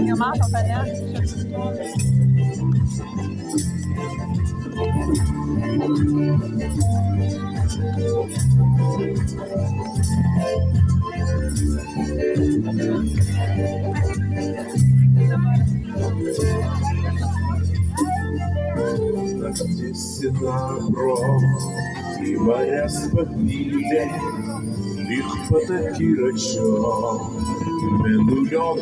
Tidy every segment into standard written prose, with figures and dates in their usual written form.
Jag matar för det. Здесь добро, и моя спокійне, їх потакірочок, менульотакас,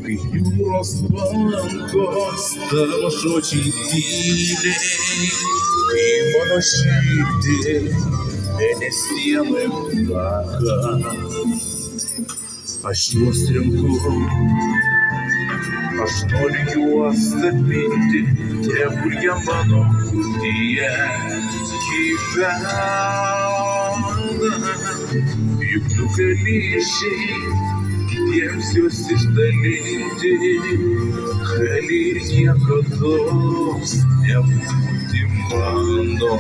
п'ю розпанко, ставаш очі діле, і моношіти, не стіли птаха, а що стрімко, аж нолью остепити, те бур'яном діє кипяна, і в тукаліші, где все століти, халір я готов, не будем мано.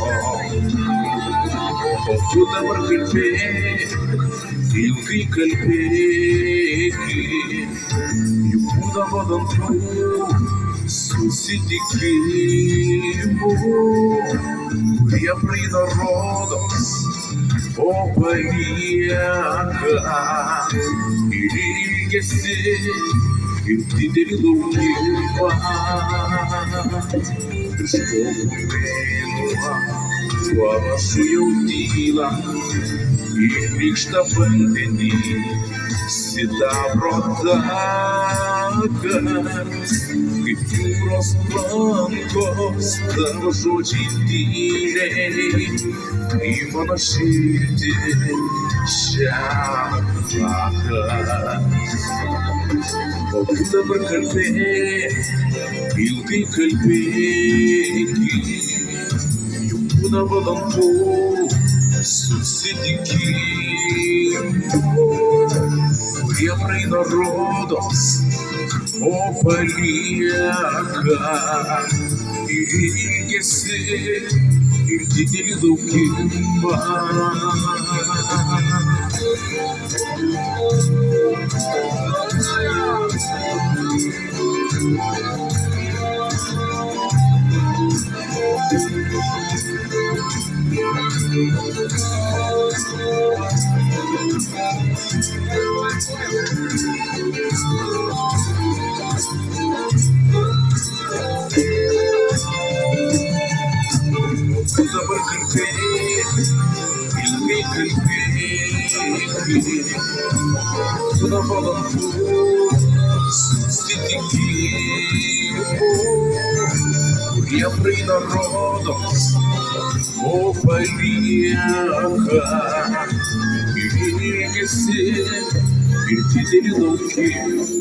Покуда маркельпек, илки кальпеки, Юда водан твою, сусідікиму, я принародос, опаліяка, і лігесі, і втітелі луківа, школу винуа, твара шуя уділа, і рік штабендені, сіда протакас, п'ю розпанко, ставаш очі ділей, і моношіти щаплакас. Покуда маркельпек, білки кальпеки, юна воданку, сусідікиму, я принародос, опаліяка, і єси, і втітелі луківа. Куда маркельпек, илки кальпеки, куда воданку, сусідікиму, я принародос, опаліяка, і єси, і втітелі луківа.